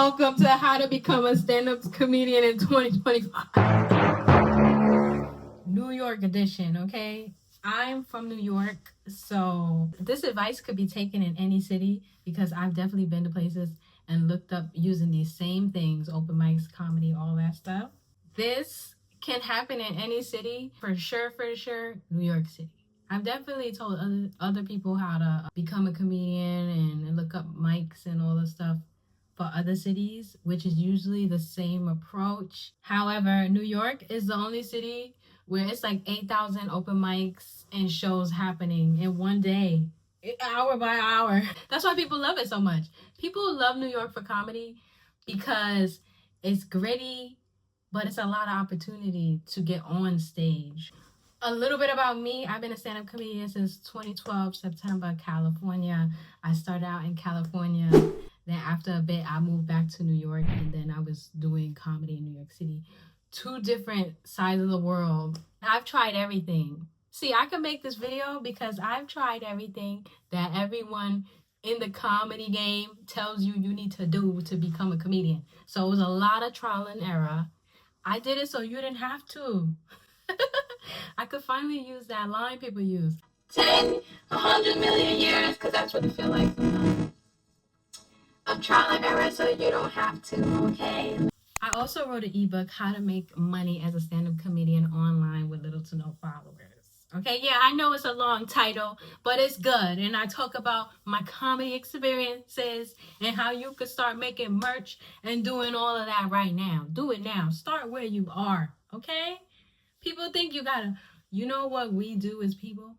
Welcome to How to Become a Stand-Up Comedian in 2025. New York edition, okay? I'm from New York, so this advice could be taken in any city because I've definitely been to places and looked up using these same things, open mics, comedy, all that stuff. This can happen in any city, for sure, New York City. I've definitely told other people how to become a comedian and look up mics and all this stuff for other cities, which is usually the same approach. However, New York is the only city where it's like 8,000 open mics and shows happening in one day, hour by hour. That's why people love it so much. People love New York for comedy because it's gritty, but it's a lot of opportunity to get on stage. A little bit about me. I've been a stand-up comedian since 2012, September, California. I started out in California. Then after a bit, I moved back to New York, and then I was doing comedy in New York City. Two different sides of the world. I've tried everything. See, I can make this video because I've tried everything that everyone in the comedy game tells you need to do to become a comedian. So it was a lot of trial and error. I did it so you didn't have to. I could finally use that line people use. 10, 100 million years, because that's what it feels like sometimes. Of trial and error so you don't have to, okay? I also wrote an ebook, How to Make Money as a Stand-Up Comedian Online with Little to No Followers. Okay, yeah, I know it's a long title, but it's good. And I talk about my comedy experiences and how you could start making merch and doing all of that right now. Do it now. Start where you are, okay? People think you gotta, you know what we do as people?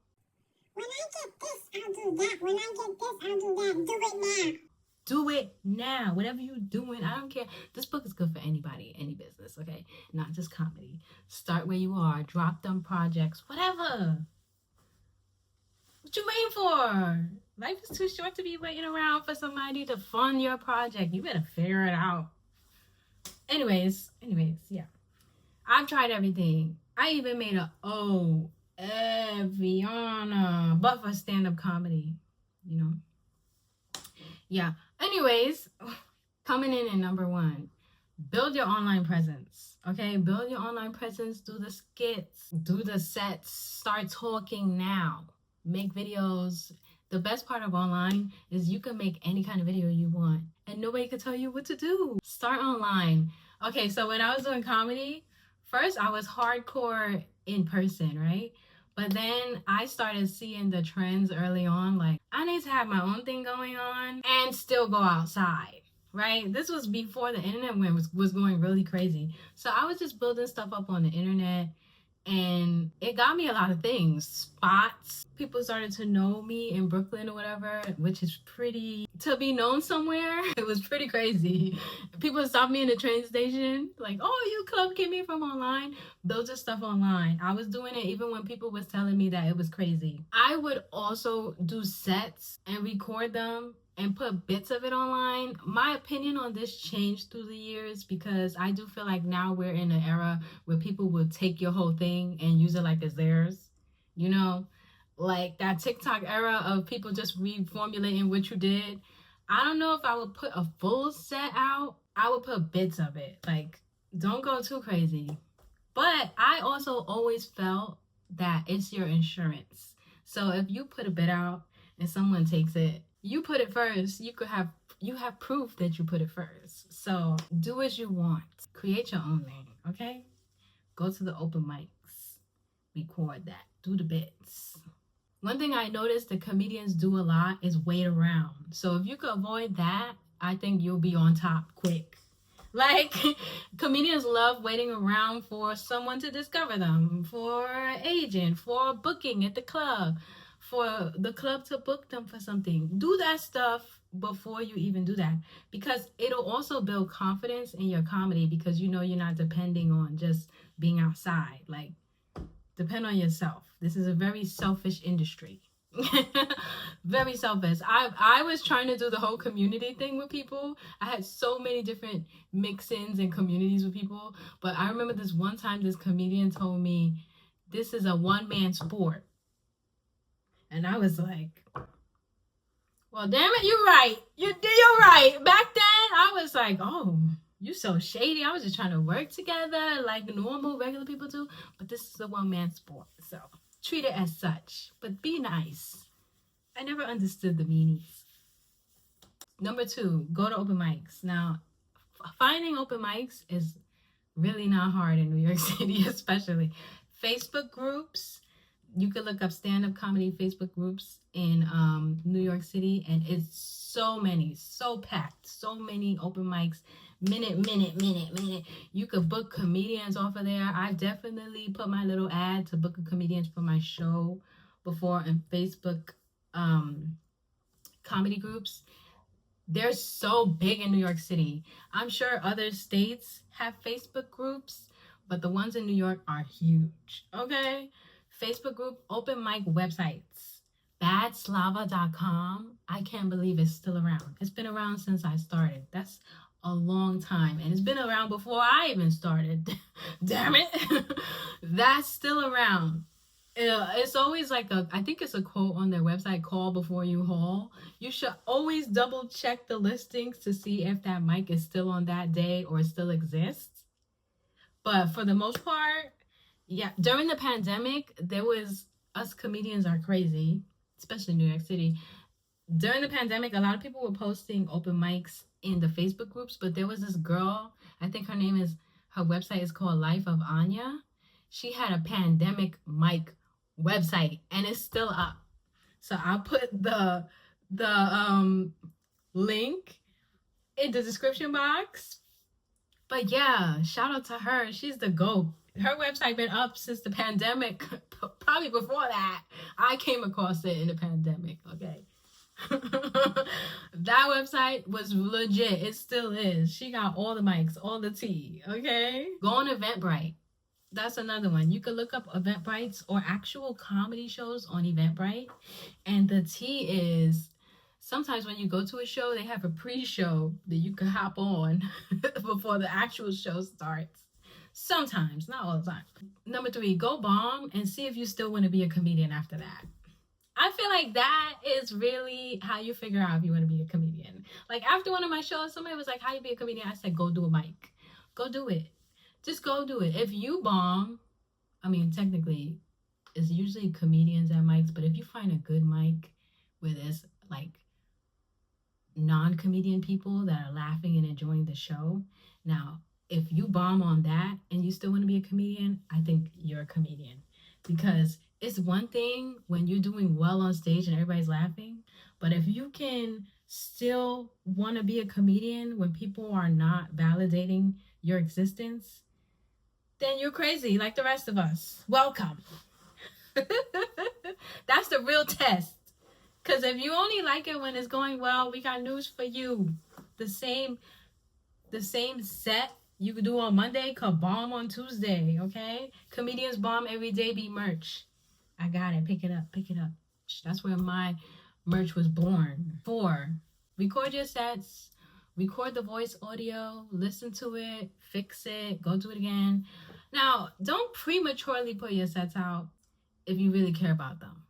When I get this, I'll do that. When I get this, I'll do that. Do it now. Do it now. Whatever you're doing, I don't care. This book is good for anybody, any business, okay? Not just comedy. Start where you are. Drop them projects. Whatever. What you waiting for? Life is too short to be waiting around for somebody to fund your project. You better figure it out. Anyways, yeah. I've tried everything. I even made a Eviana, but for stand-up comedy, you know? Yeah. Anyways, coming in at number 1, build your online presence. Okay, build your online presence. Do the skits, do the sets. Start talking now. Make videos. The best part of online is you can make any kind of video you want, and nobody can tell you what to do. Start online. Okay, so when I was doing comedy, first I was hardcore in person, right? But then I started seeing the trends early on, like I need to have my own thing going on and still go outside, right? This was before the internet was going really crazy. So I was just building stuff up on the internet, and it got me a lot of things. Spots. People started to know me in Brooklyn or whatever, which is pretty, to be known somewhere, it was pretty crazy. People stopped me in the train station, like, oh, you Club Kimmy from online? Build your stuff online. I was doing it even when people was telling me that it was crazy. I would also do sets and record them and put bits of it online. My opinion on this changed through the years because I do feel like now we're in an era where people will take your whole thing and use it like it's theirs. You know, like that TikTok era of people just reformulating what you did. I don't know if I would put a full set out. I would put bits of it. Like, don't go too crazy. But I also always felt that it's your insurance. So if you put a bit out and someone takes it, you put it first. You have proof that you put it first. So do as you want. Create your own thing, okay? Go to the open mics. Record that. Do the bits. One thing I noticed the comedians do a lot is wait around. So if you could avoid that, I think you'll be on top quick. Like, comedians love waiting around for someone to discover them, for an agent, for booking at the club, for the club to book them for something. Do that stuff before you even do that, because it'll also build confidence in your comedy, because you know you're not depending on just being outside. Like, depend on yourself. This is a very selfish industry. Very selfish. I was trying to do the whole community thing with people. I had so many different mix-ins and communities with people, but I remember this one time this comedian told me this is a one-man sport, and I was like, Well, damn it, you're right. You're right. Back then, I was like, oh, you so shady. I was just trying to work together like normal, regular people do. But this is a one-man sport, so treat it as such. But be nice. I never understood the meanies. Number 2, go to open mics. Now, finding open mics is really not hard in New York City, especially Facebook groups. You could look up stand-up comedy Facebook groups in New York City, and it's so many, so packed, so many open mics, minute. You could book comedians off of there. I definitely put my little ad to book a comedian for my show before in Facebook comedy groups. They're so big in New York City. I'm sure other states have Facebook groups, but the ones in New York are huge. Okay? Facebook group, open mic websites. Badslava.com. I can't believe it's still around. It's been around since I started. That's a long time. And it's been around before I even started. Damn it. That's still around. It's always like I think it's a quote on their website, call before you haul. You should always double check the listings to see if that mic is still on that day or still exists. But for the most part, yeah, during the pandemic, there was, us comedians are crazy, especially in New York City. During the pandemic, a lot of people were posting open mics in the Facebook groups, but there was this girl, I think her website is called Life of Anya. She had a pandemic mic website and it's still up. So I'll put the link in the description box. But yeah, shout out to her. She's the GOAT. Her website been up since the pandemic. Probably before that. I came across it in the pandemic, okay? That website was legit. It still is. She got all the mics, all the tea, okay? Go on Eventbrite. That's another one. You could look up Eventbrites or actual comedy shows on Eventbrite. And the tea is, sometimes when you go to a show, they have a pre-show that you can hop on before the actual show starts. Sometimes, not all the time. Number 3, go bomb and see if you still want to be a comedian after that. I feel like that is really how you figure out if you want to be a comedian. Like after one of my shows, somebody was like, how you be a comedian? I said, go do a mic. Go do it. Just go do it. If you bomb, I mean, technically, it's usually comedians at mics, but if you find a good mic where there's like non-comedian people that are laughing and enjoying the show, now, if you bomb on that and you still want to be a comedian, I think you're a comedian. Because it's one thing when you're doing well on stage and everybody's laughing, but if you can still want to be a comedian when people are not validating your existence, then you're crazy like the rest of us. Welcome. That's the real test. Because if you only like it when it's going well, we got news for you. The same set you could do on Monday could bomb on Tuesday, okay? Comedians bomb every day, be merch. I got it. Pick it up. That's where my merch was born. 4, record your sets. Record the voice audio. Listen to it. Fix it. Go do it again. Now, don't prematurely put your sets out if you really care about them.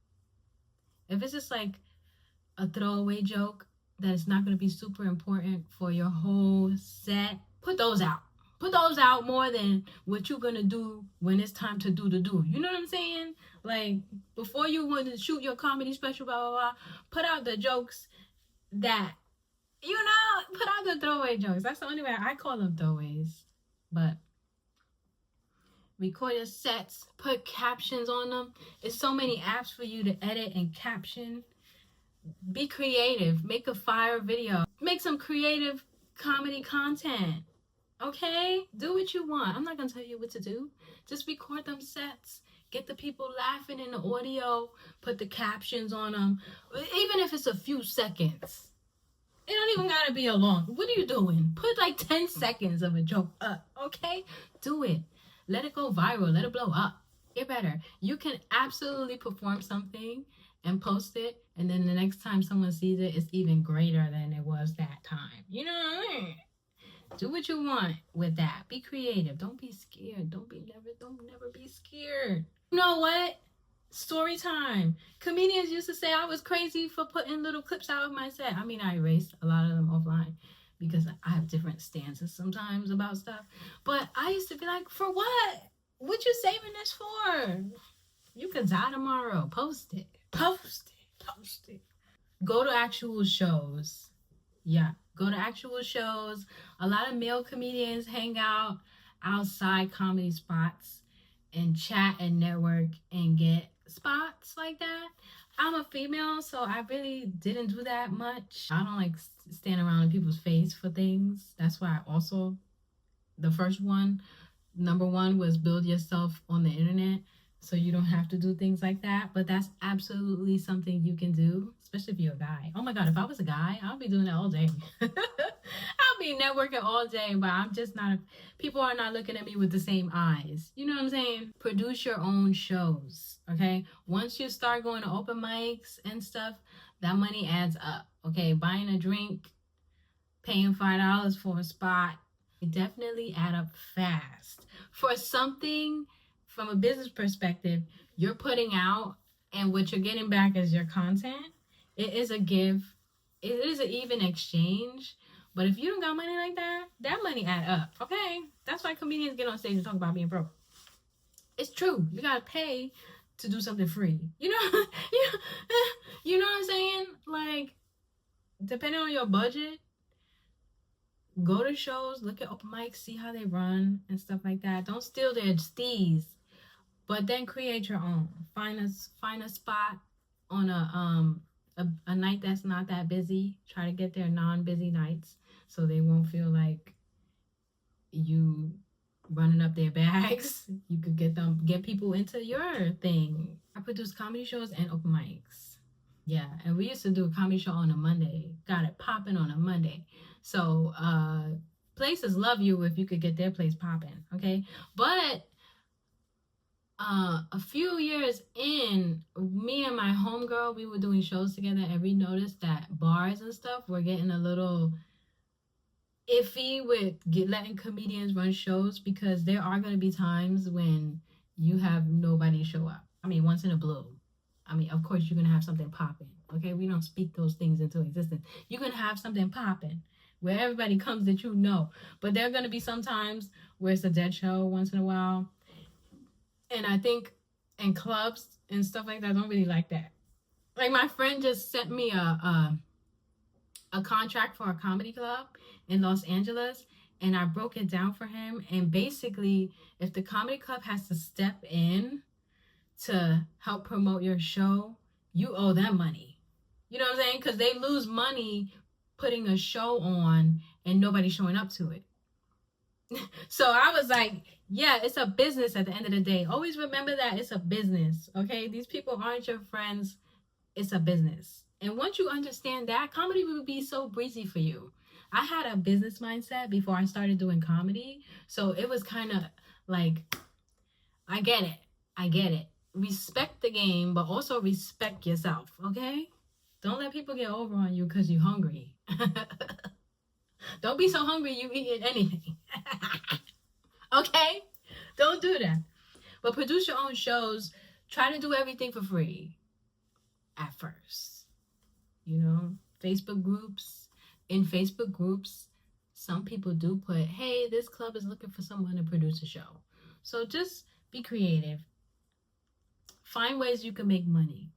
If it's just like a throwaway joke that is not going to be super important for your whole set, put those out. Put those out more than what you're going to do when it's time to do the do. You know what I'm saying? Like, before you want to shoot your comedy special, blah, blah, blah, put out the jokes that, put out the throwaway jokes. That's the only way I call them throwaways. But record your sets, put captions on them. There's so many apps for you to edit and caption. Be creative. Make a fire video. Make some creative comedy content. Okay? Do what you want. I'm not going to tell you what to do. Just record them sets. Get the people laughing in the audio. Put the captions on them. Even if it's a few seconds. It don't even got to be a long. What are you doing? Put like 10 seconds of a joke up. Okay? Do it. Let it go viral. Let it blow up. Get better. You can absolutely perform something and post it, and then the next time someone sees it, it's even greater than it was that time. You know what I mean? Do what you want with that. Be creative. Don't be scared. Don't never be scared. You know what? Story time. Comedians used to say I was crazy for putting little clips out of my set. I mean, I erased a lot of them offline because I have different stances sometimes about stuff. But I used to be like, for what? What you saving this for? You can die tomorrow. Post it. Post it. Post it. Go to actual shows. Yeah. Go to actual shows. A lot of male comedians hang out outside comedy spots and chat and network and get spots like that. I'm a female, so I really didn't do that much. I don't like stand around in people's face for things. That's why I also, the first one, number one was build yourself on the internet so you don't have to do things like that. But that's absolutely something you can do, especially if you're a guy. Oh my God, if I was a guy, I'd be doing that all day. I'll be networking all day, but I'm just not, people are not looking at me with the same eyes. You know what I'm saying? Produce your own shows, okay? Once you start going to open mics and stuff, that money adds up, okay? Buying a drink, paying $5 for a spot, it definitely add up fast. For something from a business perspective, you're putting out and what you're getting back is your content. It is a give. It is an even exchange. But if you don't got money like that, that money add up, okay? That's why comedians get on stage and talk about being broke. It's true. You gotta pay to do something free. You know, you know what I'm saying? Like, depending on your budget, go to shows, look at open mics, see how they run and stuff like that. Don't steal their steez, but then create your own. Find a spot on a night that's not that busy. Try to get their non-busy nights so they won't feel like you running up their bags. You could get people into your thing. I produce comedy shows and open mics. Yeah, and we used to do a comedy show on a Monday. Got it popping on a Monday. So places love you if you could get their place popping, okay? But a few years in, me and my homegirl, we were doing shows together, and we noticed that bars and stuff were getting a little iffy with letting comedians run shows, because there are going to be times when you have nobody show up. I mean, once in a blue. I mean, of course, you're going to have something popping, okay? We don't speak those things into existence. You're going to have something popping where everybody comes that you know. But there are going to be some times where it's a dead show once in a while. And I think in clubs and stuff like that, I don't really like that. Like, my friend just sent me a contract for a comedy club in Los Angeles, and I broke it down for him. And basically, if the comedy club has to step in to help promote your show, you owe them money. You know what I'm saying? Because they lose money putting a show on and nobody showing up to it. So I was like, yeah, it's a business at the end of the day. Always remember that it's a business, okay? These people aren't your friends. It's a business. And once you understand that, comedy will be so breezy for you. I had a business mindset before I started doing comedy. So it was kind of like, I get it. Respect the game, but also respect yourself, okay? Don't let people get over on you because you're hungry. Don't be so hungry you eat anything. Okay? Don't do that. But produce your own shows. Try to do everything for free at first. You know, Facebook groups. In Facebook groups, some people do put, hey, this club is looking for someone to produce a show. So just be creative. Find ways you can make money.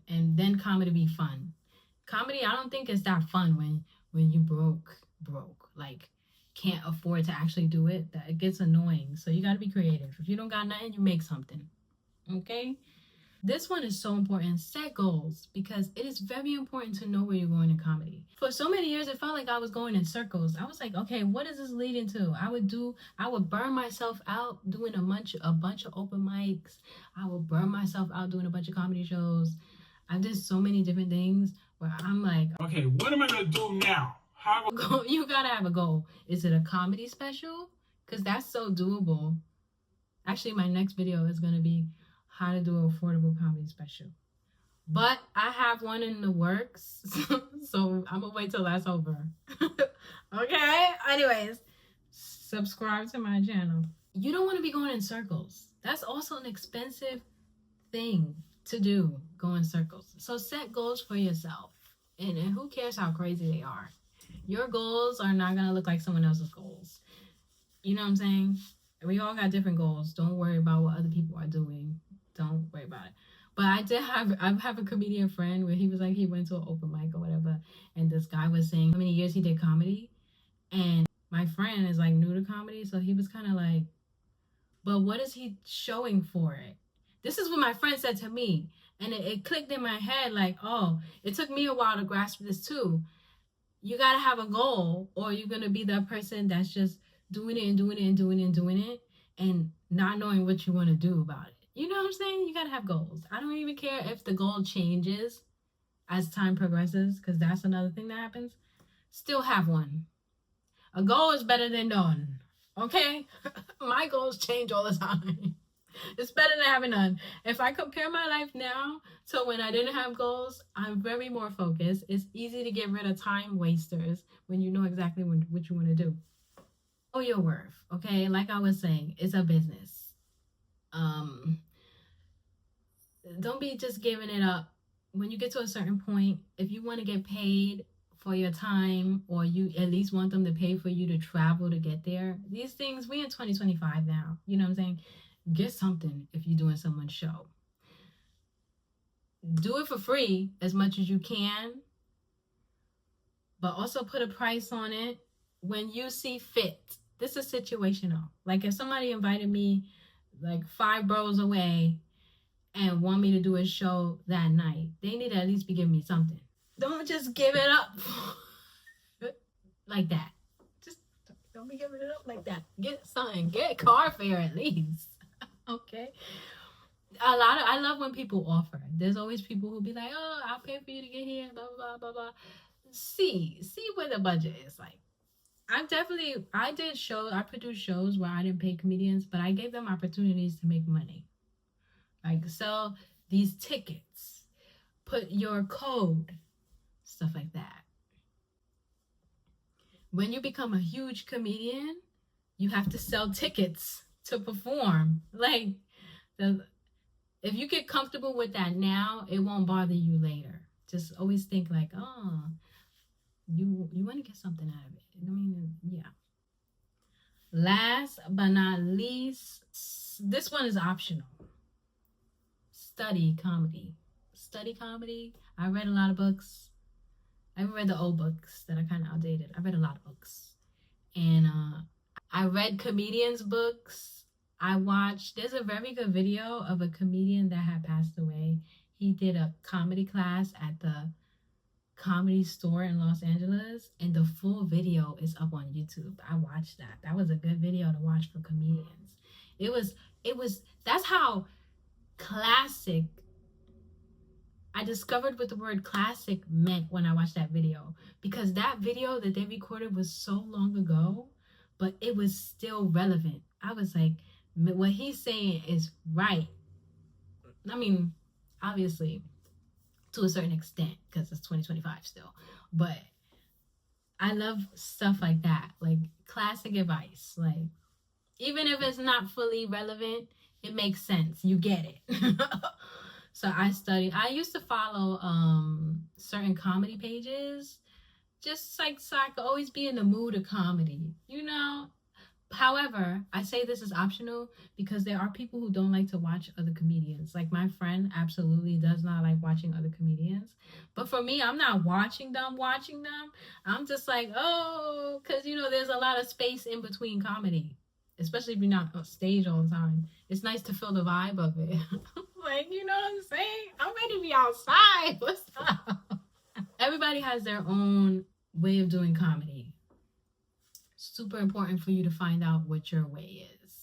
And then comedy be fun. Comedy, I don't think it's that fun when you broke. Like, can't afford to actually do it. That it gets annoying. So you got to be creative. If you don't got nothing, you make something. Okay? This one is so important. Set goals, because it is very important to know where you're going in comedy. For so many years, it felt like I was going in circles. I was like, okay, what is this leading to? I would burn myself out doing a bunch of open mics. I would burn myself out doing a bunch of comedy shows. I did so many different things where I'm like, okay, what am I gonna do now? You gotta have a goal. Is it a comedy special? Because that's so doable. Actually, my next video is gonna be how to do an affordable comedy special. But I have one in the works, so I'm gonna wait till that's over. Okay? Anyways, subscribe to my channel. You don't want to be going in circles. That's also an expensive thing to do, go in circles. So set goals for yourself. And who cares how crazy they are? Your goals are not going to look like someone else's goals. You know what I'm saying? We all got different goals. Don't worry about what other people are doing. Don't worry about it. But I have a comedian friend where he was like, he went to an open mic or whatever, and this guy was saying how many years he did comedy. And my friend is like new to comedy, so he was kind of like, but what is he showing for it? This is what my friend said to me. And it clicked in my head like, oh, it took me a while to grasp this too. You got to have a goal, or you're going to be that person that's just doing it and doing it and doing it and doing it and not knowing what you want to do about it. You know what I'm saying? You got to have goals. I don't even care if the goal changes as time progresses, because that's another thing that happens. Still have one. A goal is better than none. Okay? My goals change all the time. It's better than having none. If I compare my life now to when I didn't have goals, I'm very more focused. It's easy to get rid of time wasters when you know exactly what you want to do. Know your worth, okay? Like I was saying, it's a business. Don't be just giving it up. When you get to a certain point, if you want to get paid for your time, or you at least want them to pay for you to travel to get there, these things, we in 2025 now. You know what I'm saying? Get something if you're doing someone's show. Do it for free as much as you can, but also put a price on it when you see fit. This is situational. Like if somebody invited me like 5 boroughs away and want me to do a show that night, they need to at least be giving me something. Don't just give it up like that. Just don't be giving it up like that. Get something. Get car fare at least. Okay. I love when people offer. There's always people who be like, oh, I'll pay for you to get here, blah blah blah blah. See where the budget is. Like I produced shows where I didn't pay comedians, but I gave them opportunities to make money. Like sell these tickets, put your code, stuff like that. When you become a huge comedian, you have to sell tickets to perform. Like if you get comfortable with that now, it won't bother you later. Just always think like, oh, you want to get something out of it. I mean, yeah. Last but not least, this one is optional. Study comedy. I read a lot of books. I read the old books that are kind of outdated. I read a lot of books. And I read comedians' books. There's a very good video of a comedian that had passed away. He did a comedy class at the Comedy Store in Los Angeles, and the full video is up on YouTube. I watched that. That was a good video to watch for comedians. That's how classic, I discovered what the word classic meant when I watched that video, because that video that they recorded was so long ago, but it was still relevant. I was like, what he's saying is right. I mean, obviously, to a certain extent, because it's 2025 still. But I love stuff like that, like classic advice. Like, even if it's not fully relevant, it makes sense. You get it. So I used to follow certain comedy pages, just like so I could always be in the mood of comedy, you know? However, I say this is optional because there are people who don't like to watch other comedians. Like my friend absolutely does not like watching other comedians. But for me, I'm not watching them. I'm just like, oh, because, there's a lot of space in between comedy, especially if you're not on stage all the time. It's nice to feel the vibe of it. Like, you know what I'm saying? I'm ready to be outside. What's up? Everybody has their own way of doing comedy. Super important for you to find out what your way is.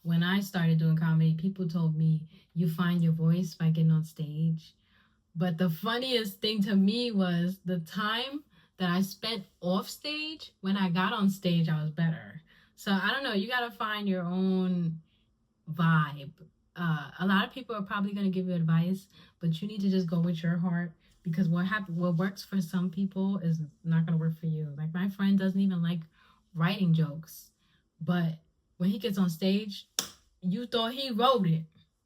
When I started doing comedy, people told me you find your voice by getting on stage. But the funniest thing to me was the time that I spent off stage. When I got on stage, I was better. So I don't know. You got to find your own vibe. A lot of people are probably going to give you advice, but you need to just go with your heart, because what works for some people is not going to work for you. Like my friend doesn't even like writing jokes, but when he gets on stage, You thought he wrote it.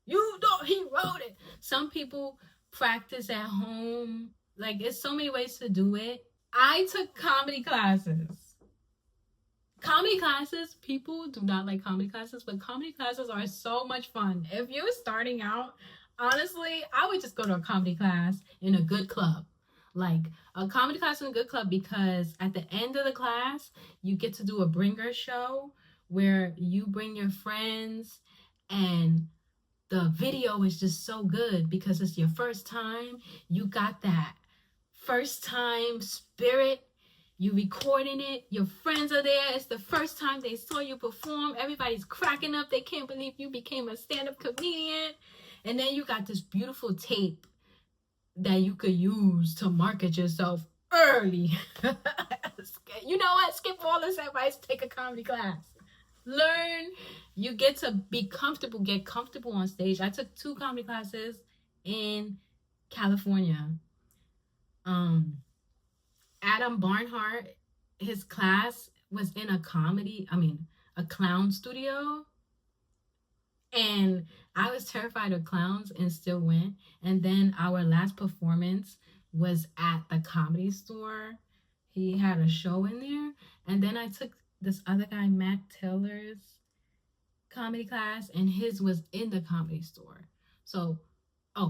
You thought he wrote it. Some people practice at home. Like, it's so many ways to do it. I took comedy classes. Comedy classes, people do not like comedy classes, but comedy classes are so much fun. If you're starting out, honestly, I would just go to a comedy class in a good club. Like a comedy class in a good club, because at the end of the class, you get to do a bringer show where you bring your friends, and the video is just so good because it's your first time. You got that first time spirit. You recording it. Your friends are there. It's the first time they saw you perform. Everybody's cracking up. They can't believe you became a stand-up comedian. And then you got this beautiful tape that you could use to market yourself early. You know what? Skip all this advice. Take a comedy class. Learn. You get to be comfortable. Get comfortable on stage. I took 2 comedy classes in California. Adam Barnhart, his class was in a clown studio. And I was terrified of clowns and still went. And then our last performance was at the Comedy Store. He had a show in there. And then I took this other guy, Matt Taylor's comedy class, and his was in the Comedy Store. So,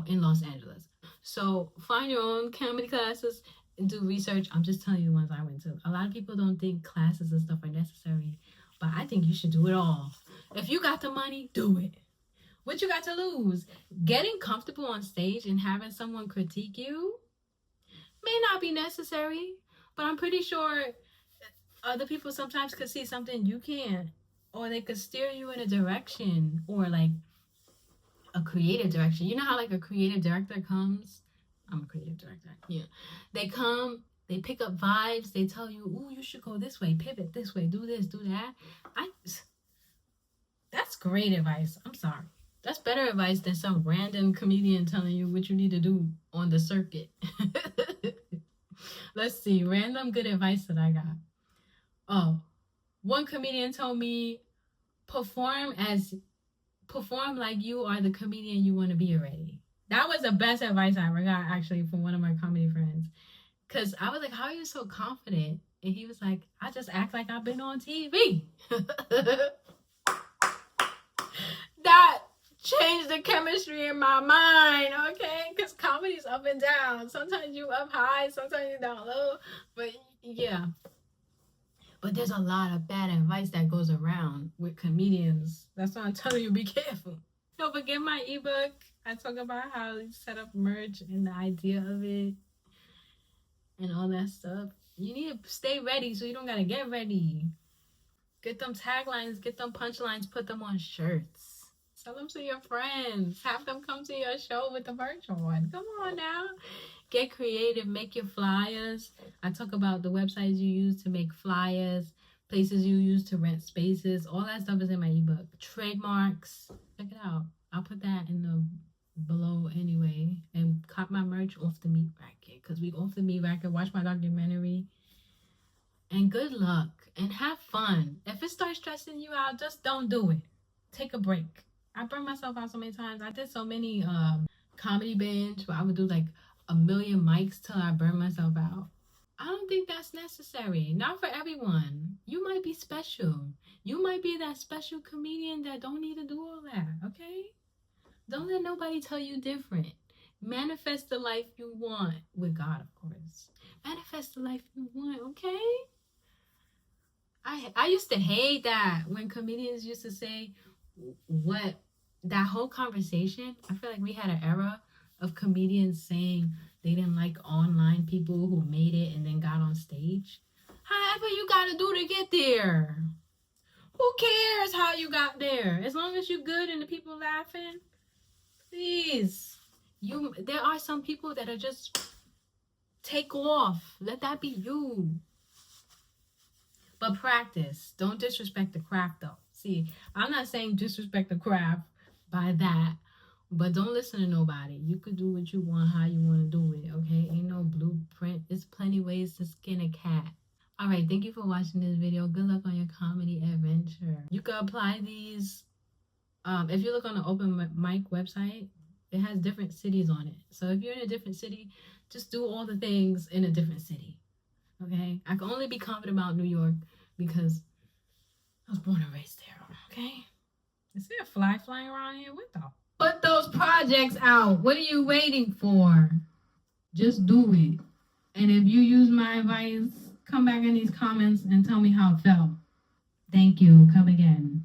in Los Angeles. So find your own comedy classes and do research. I'm just telling you the ones I went to. A lot of people don't think classes and stuff are necessary, but I think you should do it all. If you got the money, do it. What you got to lose? Getting comfortable on stage and having someone critique you may not be necessary, but I'm pretty sure other people sometimes could see something you can't, or they could steer you in a direction, or like a creative direction. You know how like a creative director comes? I'm a creative director. Yeah. They come, they pick up vibes, they tell you, ooh, you should go this way, pivot this way, do this, do that. That's great advice. I'm sorry. That's better advice than some random comedian telling you what you need to do on the circuit. Let's see. Random good advice that I got. Oh, one comedian told me, perform like you are the comedian you want to be already. That was the best advice I ever got, actually, from one of my comedy friends. Because I was like, how are you so confident? And he was like, I just act like I've been on TV. That changed the chemistry in my mind, okay? Because comedy's up and down. Sometimes you up high, sometimes you down low. But yeah. But there's a lot of bad advice that goes around with comedians. That's why I'm telling you, be careful. Don't forget my ebook. I talk about how you set up merch and the idea of it and all that stuff. You need to stay ready so you don't gotta get ready. Get them taglines, get them punchlines, put them on shirts. Sell them to your friends. Have them come to your show with the merch on. Come on now. Get creative. Make your flyers. I talk about the websites you use to make flyers, places you use to rent spaces. All that stuff is in my ebook. Trademarks. Check it out. I'll put that in the below anyway. And cop my merch off the meat racket. Because we off the meat racket. Watch my documentary. And good luck. And have fun. If it starts stressing you out, just don't do it. Take a break. I burned myself out so many times. I did so many comedy binge where I would do like 1 million mics till I burn myself out. I don't think that's necessary. Not for everyone. You might be special. You might be that special comedian that don't need to do all that, okay? Don't let nobody tell you different. Manifest the life you want with God, of course. Manifest the life you want, okay? I used to hate that when comedians used to say what that whole conversation. I feel like we had an era of comedians saying they didn't like online people who made it and then got on stage. However you gotta do to get there. Who cares how you got there? As long as you're good and the people laughing, please. There are some people that are just take off. Let that be you. But practice. Don't disrespect the craft though. See, I'm not saying disrespect the craft by that, but don't listen to nobody. You could do what you want, how you want to do it, okay? Ain't no blueprint. There's plenty ways to skin a cat. All right, thank you for watching this video. Good luck on your comedy adventure. You can apply these If you look on the open mic website, it has different cities on it. So if you're in a different city, just do all the things in a different city. Okay? I can only be confident about New York because I was born and raised there. Okay? Is there a fly flying around here? What the? Put those projects out. What are you waiting for? Just do it. And if you use my advice, come back in these comments and tell me how it felt. Thank you. Come again.